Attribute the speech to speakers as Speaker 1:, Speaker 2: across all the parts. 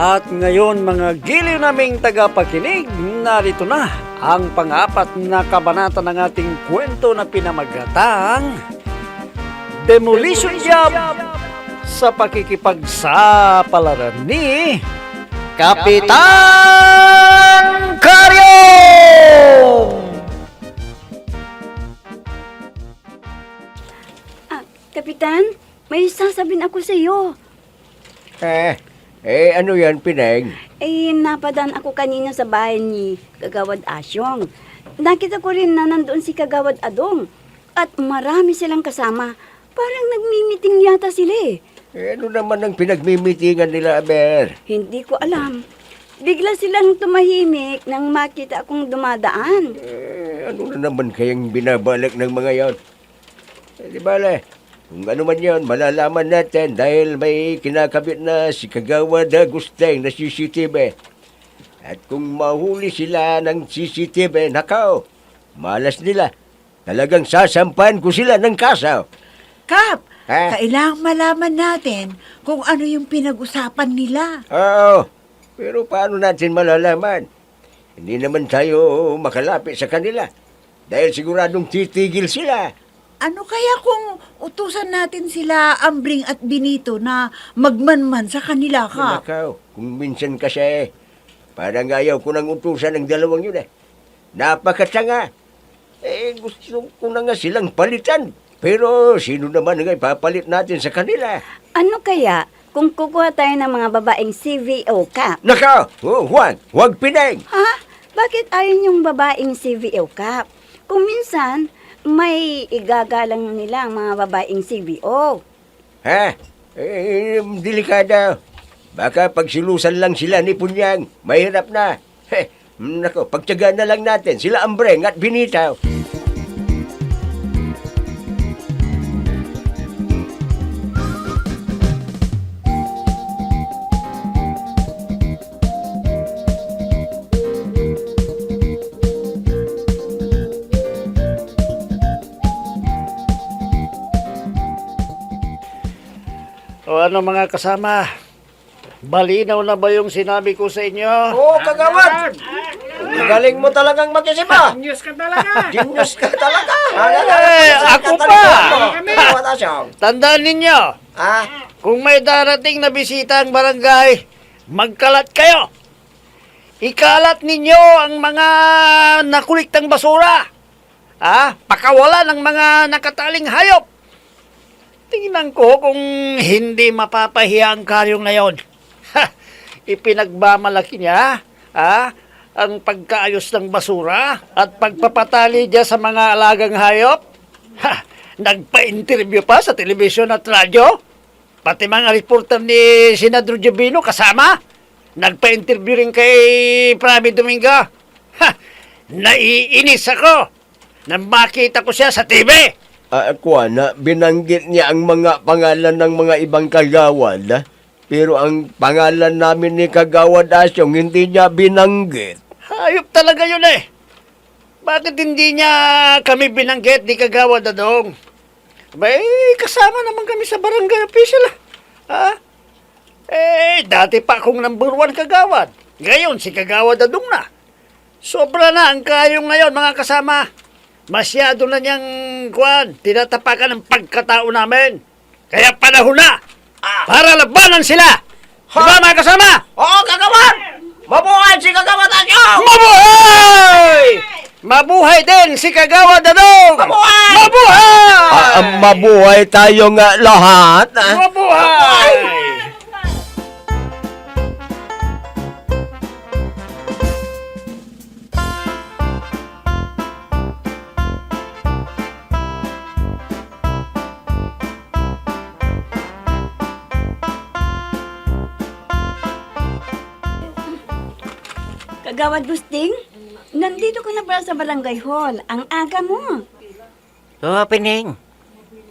Speaker 1: At ngayon mga giliw naming tagapakinig, narito na ang pang-apat na kabanata ng ating kwento na pinamagatang Demolition Job sa pakikipagsapalaran ni Kapitan Karyong!
Speaker 2: Kapitan, may sasabihin ako sa iyo.
Speaker 3: Ano yan, Pineng?
Speaker 2: Napadaan ako kanina sa bahay ni Kagawad Asyong. Nakita ko rin na nandoon si Kagawad Adong. At marami silang kasama. Parang nagmimiting yata sila eh.
Speaker 3: Ano naman ang pinagmimitingan nila, Aber?
Speaker 2: Hindi ko alam. Bigla silang tumahimik nang makita akong dumadaan.
Speaker 3: Ano na naman kayang binabalik ng mga yon? Di bale, kung ano man yon, malalaman natin dahil may kinakabit na si Kagawad Agusteng na CCTV. At kung mahuli sila ng CCTV, nakaw, malas nila. Talagang sasampan ko sila ng kasaw.
Speaker 4: Kap,
Speaker 3: Ha?
Speaker 4: kailangang malaman natin kung ano yung pinag-usapan nila.
Speaker 3: Oo, pero paano natin malalaman? Hindi naman tayo makalapit sa kanila. Dahil siguradong titigil sila.
Speaker 4: Ano kaya kung utusan natin sila Ambring at Benito na magmanman sa kanila, Kap?
Speaker 3: Nakaw, kung minsan kasi, parang ayaw ko nang utusan ng dalawang yun eh. Napakasanga. Gusto ko na nga silang palitan. Pero sino naman nga ipapalit natin sa kanila?
Speaker 2: Ano kaya kung kukuha tayo ng mga babaeng CVO, Kap?
Speaker 3: Nakaw, huwag Pineng.
Speaker 2: Ha? Bakit ayaw yung babaeng CVO, Kap? Kung minsan, may igagalang nila ang mga babaeng CVO.
Speaker 3: Ha? Delikado. Baka pagsilusan lang sila ni Punyang, mahirap na. Nako, pagtyagaan na lang natin sila Ambreng at Benito.
Speaker 1: O ano mga kasama, balinaw na ba yung sinabi ko sa inyo?
Speaker 3: Oo, Kagawad! Magaling mo talagang mag-isip ah!
Speaker 5: News ka talaga.
Speaker 3: Genius ka talaga!
Speaker 1: Ako pa!
Speaker 3: Kagawad Asyong!
Speaker 1: Tandaan ninyo, kung may darating na bisita ang barangay, magkalat kayo. Ikalat ninyo ang mga nakuliktang basura. Pakawala ng mga nakataling hayop. Tingnan ko kung hindi mapapahiya ang Karyong na yon. Ipinagmamalaki niya, ang pagkaayos ng basura at pagpapatali niya sa mga alagang hayop. Nagpa-interview pa sa telebisyon at radyo. Pati mga reporter ni Senador Jubino kasama. Nagpa-interview rin kay Prami Domingo. Naiinis ako nang makita ko siya sa TV.
Speaker 3: Na binanggit niya ang mga pangalan ng mga ibang kagawad, pero ang pangalan namin ni Kagawad Asyong hindi niya binanggit.
Speaker 1: Hayop talaga yun eh. Bakit hindi niya kami binanggit ni Kagawad Adong? Abay, kasama naman kami sa barangay official. Dati pa akong number 1 kagawad. Ngayon, si Kagawad Adong na. Sobra na ang Karyong ngayon, mga kasama. Masyado na niyang tinatapakan ng pagkatao namin. Kaya panahon na para labanan sila. Diba mga kasama?
Speaker 3: Oo, Kagawad! Mabuhay si Kagawad Asyong!
Speaker 1: Mabuhay! Mabuhay din si Kagawad Adong!
Speaker 3: Mabuhay!
Speaker 1: Mabuhay!
Speaker 3: Mabuhay tayo nga lahat!
Speaker 1: Mabuhay!
Speaker 2: Kagawad Gusting, nandito ka na pala sa barangay hall. Ang aga mo.
Speaker 6: Oo, Pineng.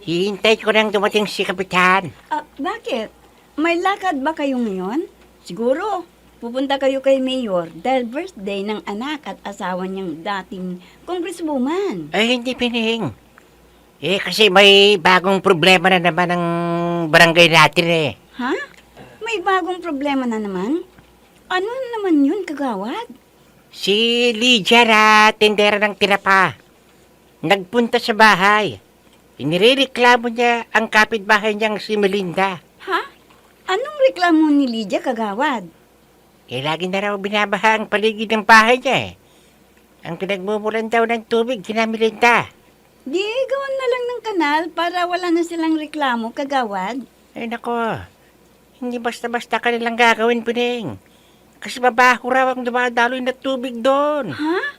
Speaker 6: Hihintay ko nang dumating si Kapitan.
Speaker 2: Bakit? May lakad ba kayo ngayon? Siguro, pupunta kayo kay Mayor dahil birthday ng anak at asawa niyang dating congresswoman.
Speaker 6: Ay, hindi, Pineng. Kasi may bagong problema na naman ang barangay natin eh.
Speaker 2: Ha? May bagong problema na naman? Ano naman yun, kagawad?
Speaker 6: Si Lydia na tindera ng tinapa. Nagpunta sa bahay. Inirereklamo niya ang kapitbahay niyang si Melinda.
Speaker 2: Ha? Anong reklamo ni Lydia, kagawad?
Speaker 6: Lagi na raw binabaha ang paligid ng bahay niya Ang pinagmumulan daw ng tubig kina Melinda.
Speaker 2: Di, gawan na lang ng kanal para wala na silang reklamo, kagawad.
Speaker 6: Ay nako, hindi basta-basta ka nilang gagawin, Pining. Kasi mabaho raw ang dumadaloy na tubig doon.
Speaker 2: Ha?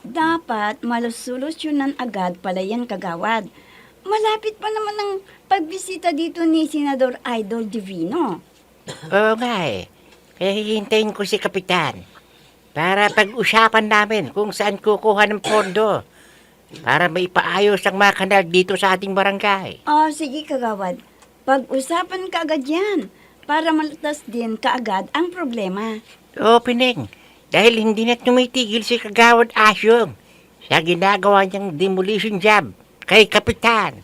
Speaker 2: Dapat malusolusyonan agad pala yan, kagawad. Malapit pa naman ang pagbisita dito ni Senador Idol Divino.
Speaker 6: Oo nga Kaya hihintayin ko si Kapitan para pag-usapan namin kung saan kukuha ng pondo para maipaayos ang mga kanal dito sa ating barangay.
Speaker 2: Sige, kagawad. Pag-usapan ka agad yan para malutas din kaagad ang problema.
Speaker 6: Oo, Pining. Dahil hindi na tumitigil si Kagawad Asyong sa ginagawa niyang demolition job kay Kapitan.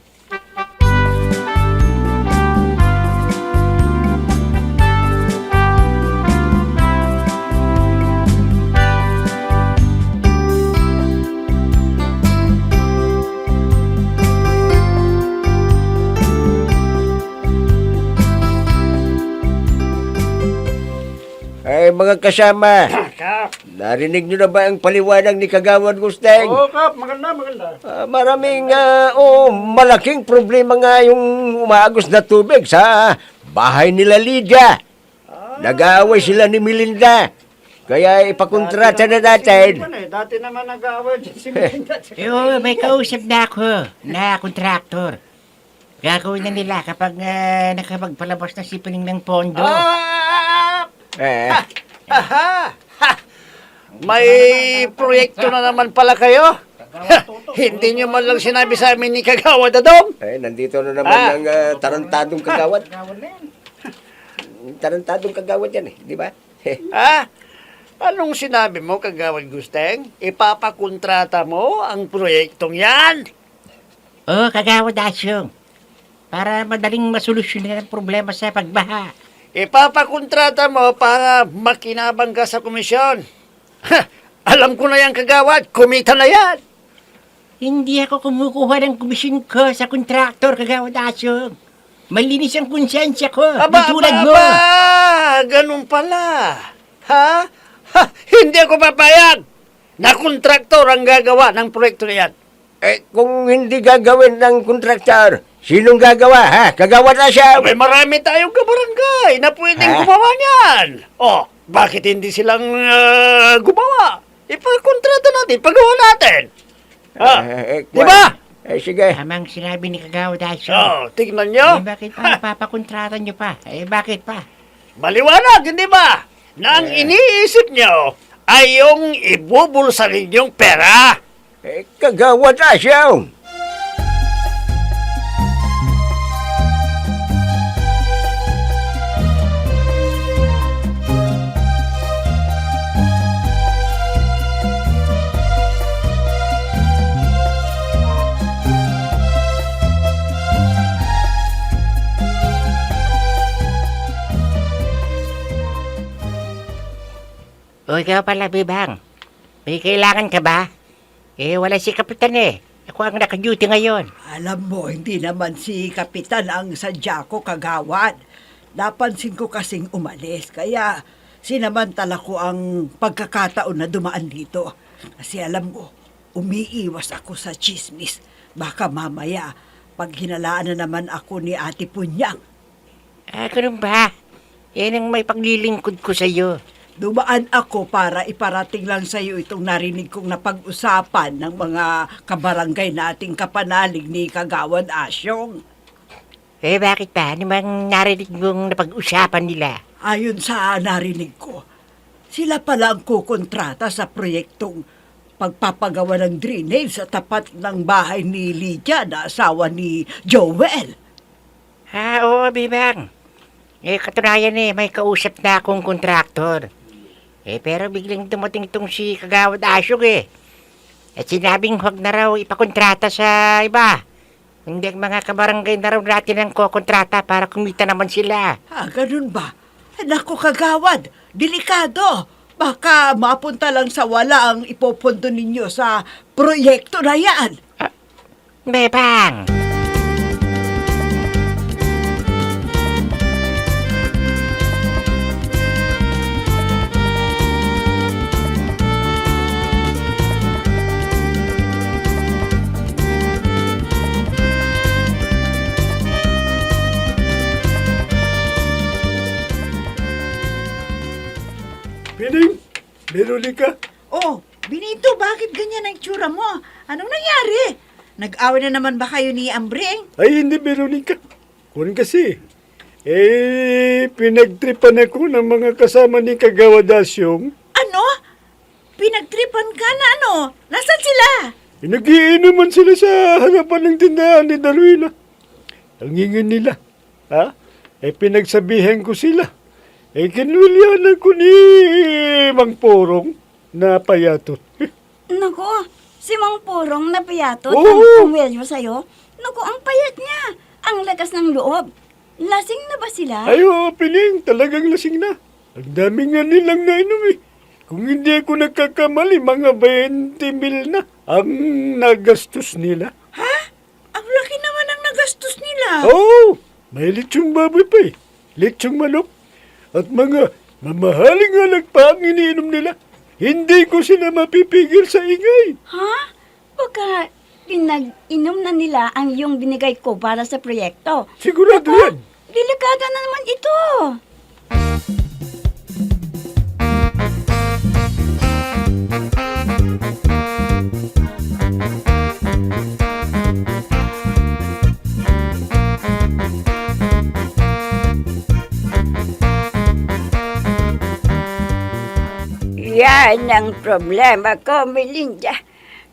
Speaker 3: Ay, mga kasama,
Speaker 1: Kap.
Speaker 3: narinig nyo na ba ang paliwanag ni Kagawad Gusteng?
Speaker 1: Oo, Kap. Maganda, maganda.
Speaker 3: Malaking problema nga yung umaagos na tubig sa bahay nila Lydia. Nag-aaway sila ni Melinda. Kaya ipakontrata na natin.
Speaker 1: Dati naman nag-aaway dyan si Melinda.
Speaker 6: Oo, may kausap na ako na kontraktor. Gagawin na nila kapag nakapagpalabas na si Pining ng pondo.
Speaker 3: Eh,
Speaker 1: Aha! Ha! May proyekto na naman pala kayo? Hindi nyo man lang sinabi sa amin ni Kagawad Adong?
Speaker 3: nandito na naman ang tarantadong Kagawad. Tarantadong Kagawad yan di ba?
Speaker 1: Anong sinabi mo, Kagawad Gusteng? Ipapakontrata mo ang proyektong yan?
Speaker 6: Oo, Kagawad Asyong. Para madaling masolusyonan ang problema sa pagbaha.
Speaker 1: Ipapakontrata mo para makinabang ka sa komisyon. Alam ko na yan, Kagawad. Kumita na yan.
Speaker 6: Hindi ako kumukuha ng komisyon ko sa kontraktor, Kagawad Asyong. Malinis ang konsensya ko. Tulad mo.
Speaker 1: Ganun pala. Ha? Hindi ako papayag na kontraktor ang gagawa ng proyekto na yan.
Speaker 3: Kung hindi gagawin ng kontraktor, sinong gagawa, ha? Kagawad na siya.
Speaker 1: May marami tayong kabarangay na pwedeng gumawa niyan. Bakit hindi silang gumawa? Ipakontrata natin, pagawa natin. Di ba?
Speaker 3: Sige.
Speaker 6: Tamang sinabi ni Kagawad Asyong.
Speaker 1: Tignan nyo.
Speaker 6: Bakit pa napapakontrata nyo pa? Bakit pa?
Speaker 1: Maliwanag, hindi ba? Na ang iniisip nyo ay yung ibubulsa ninyong pera.
Speaker 3: Kagawad na siya.
Speaker 6: O ikaw pala, Bibang. May kailangan ka ba? Wala si Kapitan Ako ang naka-duty ngayon.
Speaker 4: Alam mo, hindi naman si Kapitan ang sadya ko, kagawad. Napansin ko kasing umalis, kaya sinamantala ko ang pagkakataon na dumaan dito. Kasi alam mo, umiiwas ako sa chismis. Baka mamaya, pag hinalaan na naman ako ni Ate Punyang.
Speaker 6: Ganun ba? Yan ang may paglilingkod ko sa'yo.
Speaker 4: Dumaan ako para iparating lang sa iyo itong narinig kong napag-usapan ng mga kabarangay nating kapanalig ni Kagawad Asyong.
Speaker 6: Bakit ba? Ano bang narinig mong napag-usapan nila?
Speaker 4: Ayon sa narinig ko, sila pala ang kukontrata sa proyektong pagpapagawa ng drainage sa tapat ng bahay ni Lydia na asawa ni Joel.
Speaker 6: Oo, Bibang. Katunayan may kausap na akong kontraktor. Pero biglang dumating itong si Kagawad Asyong At sinabing huwag na raw ipakontrata sa iba. Hindi ang mga kabarangay na raw natin ang kukontrata para kumita naman sila.
Speaker 4: Ganun ba? Naku, kagawad, delikado. Baka mapunta lang sa wala ang ipopondo ninyo sa proyekto na yan.
Speaker 6: Bebang!
Speaker 1: Pining, Veronica,
Speaker 5: Oh, Benito, bakit ganyan ang tsura mo? Anong nangyari? Nag-away na naman ba kayo ni Ambring?
Speaker 1: ay hindi Veronica. Kunin kasi. Pinagtripan ako ng mga kasama ni Kagawa Dasyong.
Speaker 5: Ano? Pinagtripan ka na ano? Nasaan sila?
Speaker 1: Nagiinuman sila sa harapan ng tindahan ni Darwina. Ang ingin nila. Ha? Pinagsabihan ko sila. Kinulyanan ko ni Mang Porong na payatot.
Speaker 2: Nako, si Mang Purong na payatot
Speaker 1: Oo.
Speaker 2: ang pumwelyo sa'yo. Nako, ang payat niya. Ang lakas ng loob. Lasing na ba sila?
Speaker 1: Ay, oo, Piling, talagang lasing na. Ang dami nga nilang nainom eh. Kung hindi ako nagkakamali, mga 20 mil na ang nagastos nila.
Speaker 5: Ha? Ang laki naman ang nagastos nila.
Speaker 1: Oo, may litsong baboy pa eh. Litsong manok. At mga mamahaling halag pa ang iniinom nila. Hindi ko sila mapipigil sa ingay.
Speaker 2: Ha? Baka pinag-inom na nila ang iyong binigay ko para sa proyekto.
Speaker 1: Sigurado yan.
Speaker 2: Delikado na naman ito. Yan ang problema ko, Melinda.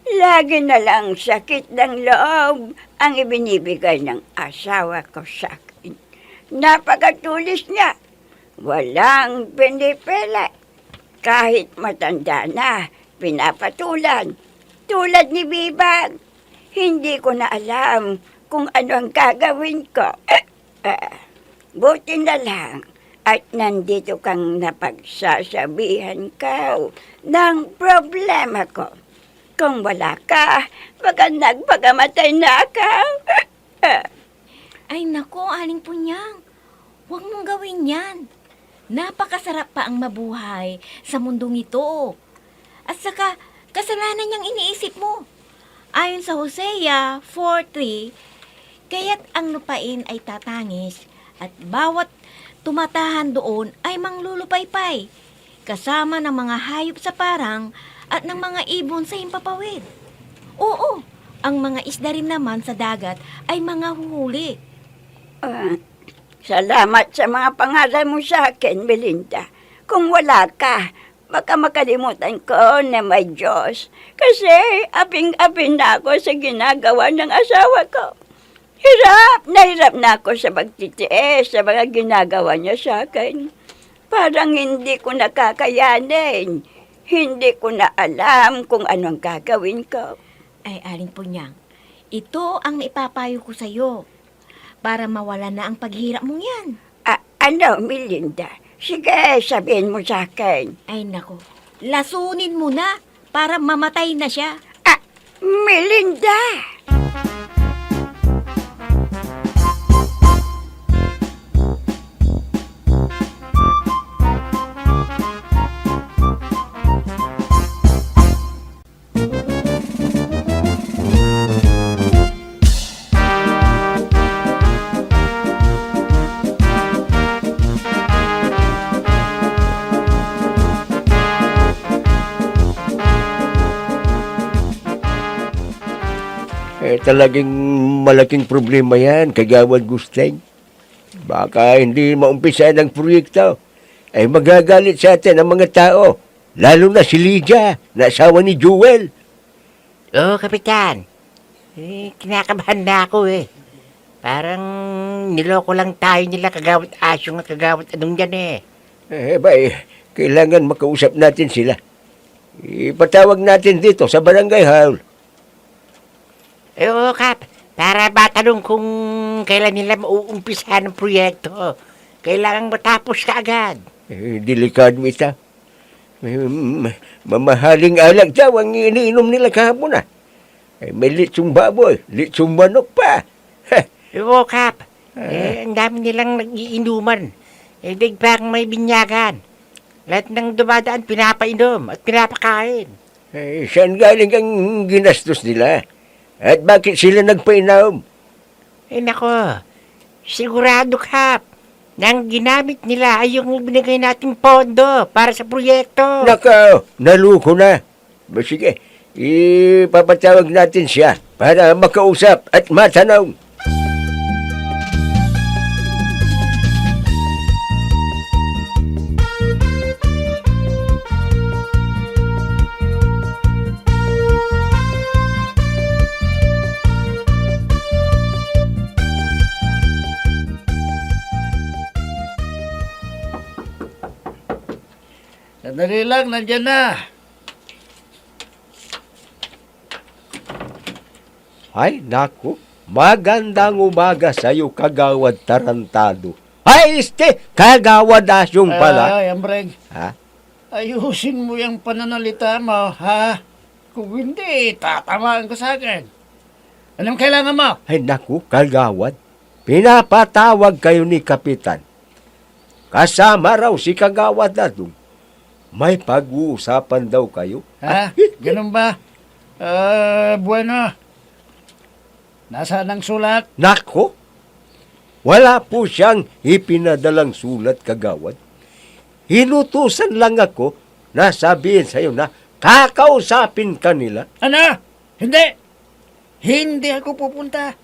Speaker 2: Lagi na lang sakit ng loob ang ibinibigay ng asawa ko sa akin. Napakatulis niya. Walang pinipili. Kahit matanda na, pinapatulan. Tulad ni Bibang. Hindi ko na alam kung ano ang gagawin ko. Buti na lang at nandito kang napagsasabihan ko ng problema ko. Kung wala ka, baka nagpagamatay na ako.
Speaker 7: Ay nako, Aling Punyang. Huwag mong gawin yan. Napakasarap pa ang mabuhay sa mundong ito. At saka, kasalanan niyang iniisip mo. Ayon sa Hosea 4:3, kaya't ang lupain ay tatangis at bawat tumatahan doon ay manglulupaypay, kasama ng mga hayop sa parang at ng mga ibon sa himpapawid. Oo, ang mga isda rin naman sa dagat ay mga huhuli.
Speaker 2: Salamat sa mga pangalan mo sa akin, Melinda. Kung wala ka, baka makalimutan ko na may Diyos. Kasi aping-aping na ako sa ginagawa ng asawa ko. Hirap na ako sa pagtitiis sa mga ginagawa niya sa akin. Parang hindi ko nakakayanin. Hindi ko na alam kung anong gagawin ko.
Speaker 7: Ay, Aling Punyang, ito ang ipapayo ko sa'yo para mawala na ang paghirap mong yan.
Speaker 2: Ano, Melinda? Sige, sabihin mo sa akin.
Speaker 7: Ay nako, lasunin mo na para mamatay na siya.
Speaker 2: Melinda!
Speaker 3: Talagang malaking problema yan, Kagawad Gusteng. Baka hindi maumpisa ng proyekto. Magagalit sa atin ang mga tao. Lalo na si Lydia, na asawa ni Jewel.
Speaker 6: Oo, Kapitan. Kinakabahan na ako eh. Parang niloko lang tayo nila Kagawad Asyong at Kagawad Anong yan eh.
Speaker 3: Kailangan makausap natin sila. Ipatawag natin dito sa barangay hall.
Speaker 6: Oo, Kap. Para matanong kung kailan nila mauumpisa ng proyekto. Kailangang matapos ka agad.
Speaker 3: Delikado ito. Mamahaling alak daw ang iniinom nila kahapon may litsong baboy, litsong manok pa.
Speaker 6: Oo, Kap. Ang dami nilang nag-iinuman. Digpang may binyagan. Lahat ng dumadaan pinapainom at pinapakain.
Speaker 3: Saan galing ang ginastos nila? At bakit sila nagpainom?
Speaker 6: Nako, sigurado, Kap, na ang ginamit nila ay yung binigay nating pondo para sa proyekto.
Speaker 3: Nako, naluko na. Sige, ipapatawag natin siya para makausap at matanong.
Speaker 1: Sandali lang, nandyan na.
Speaker 3: Ay, naku, magandang umaga sa'yo, Kagawad Tarantado. Ay, Kagawad Asyong pala.
Speaker 1: Ay, Ambreng.
Speaker 3: Ha?
Speaker 1: Ayusin mo yung pananalita mo, ha? Kung hindi, tatamaan ka sa akin. Anong kailangan mo?
Speaker 3: Ay, naku, Kagawad, pinapatawag kayo ni Kapitan. Kasama raw si Kagawad Adong. May pag-uusapan daw kayo.
Speaker 1: Ha? Ganun ba? Bueno. Nasaan ang sulat?
Speaker 3: Nako, wala po siyang ipinadalang sulat, Kagawad. Hinutusan lang ako na sabihin sa'yo na kakausapin ka nila.
Speaker 1: Ano? Hindi. Hindi ako pupunta.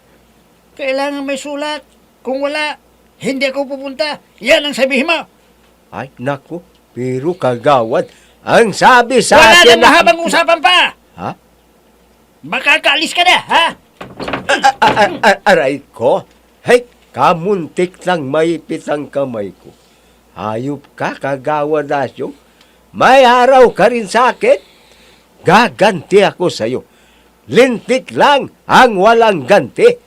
Speaker 1: Kailangan may sulat. Kung wala, hindi ako pupunta. Yan ang sabihin mo.
Speaker 3: Ay, nako, pero Kagawad, ang sabi sa
Speaker 1: Wala
Speaker 3: akin
Speaker 1: nang mahabang usapan pa.
Speaker 3: Ha?
Speaker 1: Makakaalis ka na, ha?
Speaker 3: Aray ko, hey, kamuntik lang maipit ang kamay ko. Hayop ka, Kagawad Asyong. May araw ka rin sa akin. Gaganti ako sa'yo. Lintik lang ang walang ganti.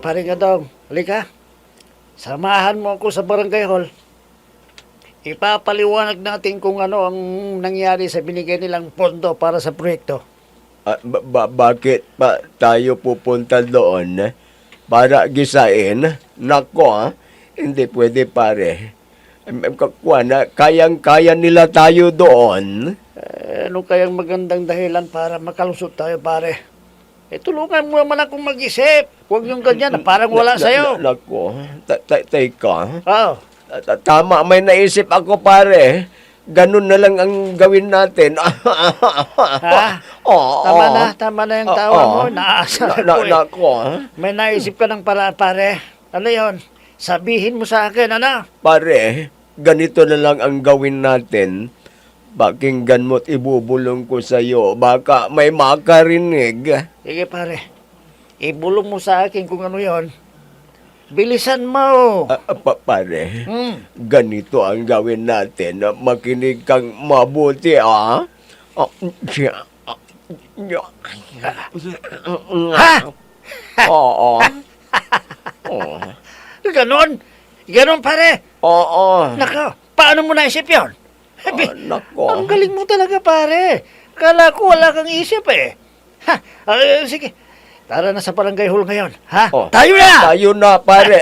Speaker 1: Paring Adong, halika. Samahan mo ako sa barangay hall. Ipapaliwanag natin kung ano ang nangyari sa binigay nilang pondo para sa proyekto.
Speaker 3: Bakit pa tayo pupunta doon? Para gisain? Nako, hindi pwede pare. Kayang-kaya nila tayo doon.
Speaker 1: Ano kayang magandang dahilan para makalusot tayo, pare? Tulungan mo naman akong mag-isip. Huwag yung ganyan na parang wala sa'yo.
Speaker 3: Nako, teka.
Speaker 1: Oo.
Speaker 3: Tama, may naisip ako pare. Ganun na lang ang gawin natin.
Speaker 1: Ha? Tama na yung tawa mo. Naasa ko eh.
Speaker 3: Nako,
Speaker 1: May naisip ka ng paraan, pare. Ano yun? Sabihin mo sa akin, ano?
Speaker 3: pare, ganito na lang ang gawin natin. Pakinggan mo't ibubulong ko sa'yo. Baka may makarinig.
Speaker 1: Sige, pare. Ibulong mo sa akin kung ano yon. Bilisan mo.
Speaker 3: Pare,
Speaker 1: Hmm.
Speaker 3: ganito ang gawin natin. Makinig kang mabuti, ah.
Speaker 1: Ha?
Speaker 3: Oo.
Speaker 1: Ganon? Ganon, pare?
Speaker 3: Oo.
Speaker 1: Nako, paano mo naisip yun?
Speaker 3: Nako.
Speaker 1: Ang galing mo talaga, pare. Kala ko wala kang isip eh. Ha? Sige. Tara na sa barangay hall ngayon. Ha?
Speaker 3: Oh.
Speaker 1: Tayo na!
Speaker 3: Tayo na, pare.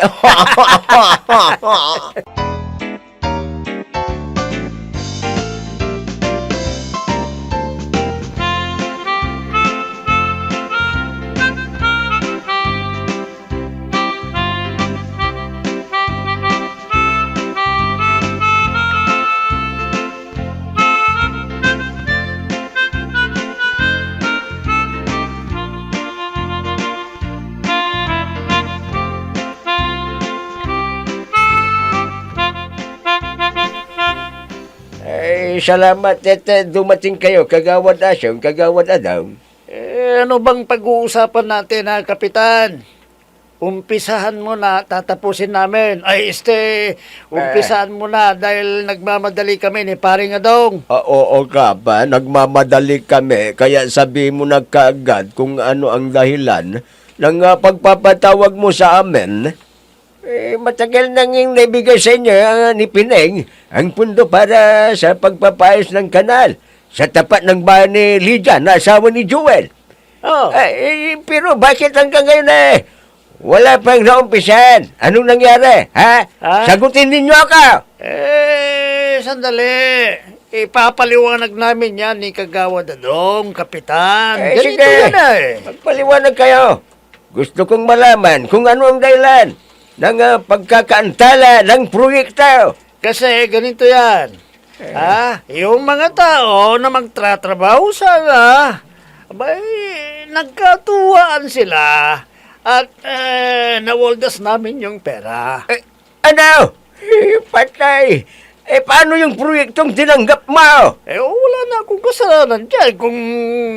Speaker 3: salamat at dumating kayo, Kagawad Asyong, Kagawad Adong.
Speaker 1: Ano bang pag-uusapan natin, ha, Kapitan? Umpisahan mo na, tatapusin namin. Umpisahan mo na dahil nagmamadali kami ni Paring Adong.
Speaker 3: Oo ka ba? Nagmamadali kami, kaya sabi mo na kaagad kung ano ang dahilan ng pagpapatawag mo sa amin. Matagal nang naibigay sa inyo ni Pineng ang pundo para sa pagpapayos ng kanal sa tapat ng bahay ni Lydia na asawa ni Joel.
Speaker 1: Oh.
Speaker 3: Pero bakit hanggang ngayon wala pang naumpisan? Anong nangyari? Ha? Sagutin ninyo ako!
Speaker 1: Sandali. Ipapaliwanag namin yan ni Kagawad Adong, Kapitan. Ganito
Speaker 3: Sige,
Speaker 1: yan
Speaker 3: magpaliwanag kayo. Gusto kong malaman kung ano ang dahilan ng pagkakaantala ng proyekto.
Speaker 1: Kasi ganito yan. Yung mga tao na magtratrabaho sana, abay, nagkatuwaan sila at nawaldas namin yung pera.
Speaker 3: Ano? Patay. Paano yung proyektong tinanggap mo?
Speaker 1: Wala na akong kasalanan dyan kung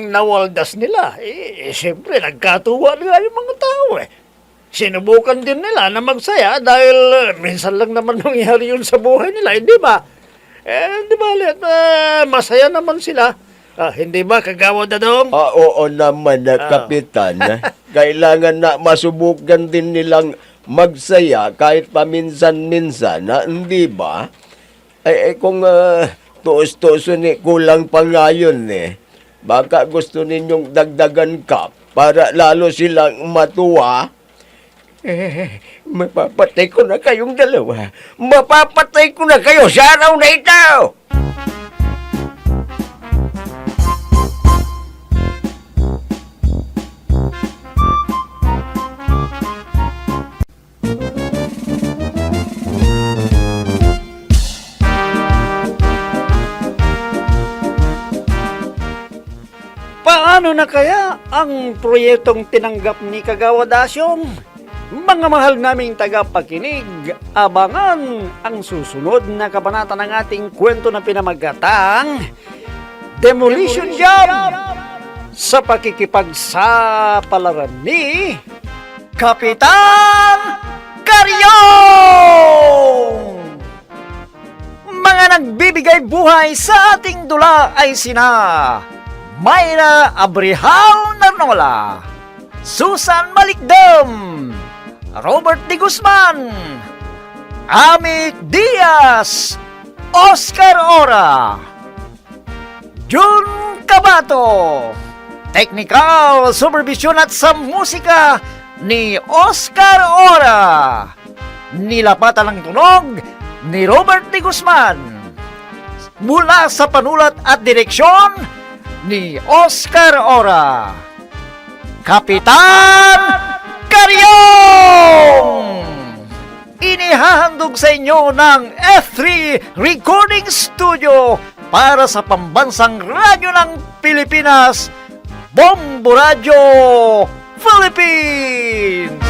Speaker 1: nawaldas nila. Siyempre, nagkatuwa nga yung mga tao Sinubukan din nila na magsaya dahil minsan lang naman nangyari yun sa buhay nila, hindi ba? Di ba, masaya naman sila. Hindi ba, Kagawad Adong?
Speaker 3: Oo naman, Kapitan. Kailangan na masubukan din nilang magsaya kahit paminsan-minsan, hindi ba? Kung tuos-tuoso kulang pa nga yun baka gusto ninyong dagdagan ka para lalo silang matuwa. Mapapatay ko na kayong dalawa. Mapapatay ko na kayo sa araw na ito!
Speaker 1: Paano na kaya ang proyektong tinanggap ni Kagawad Asyong? Mga mahal naming tagapakinig, abangan ang susunod na kabanata ng ating kwento na pinamagatang Demolition Job sa pakikipagsapalaran ni Kapitan Karyong! Mga nagbibigay buhay sa ating dula ay sina Mayra Abrihal Narnola, Susan Malikdam, Robert D. Guzman, Amit Diaz, Oscar Ora, Jun Cabato, Technical Supervision at sa musika ni Oscar Ora, nilapatan ng tunog ni Robert D. Guzman, mula sa panulat at direksyon ni Oscar Ora, Kapitan Karyong! Inihahandog sa inyo ng F3 Recording Studio para sa pambansang radyo ng Pilipinas, Bombo Radio Philippines!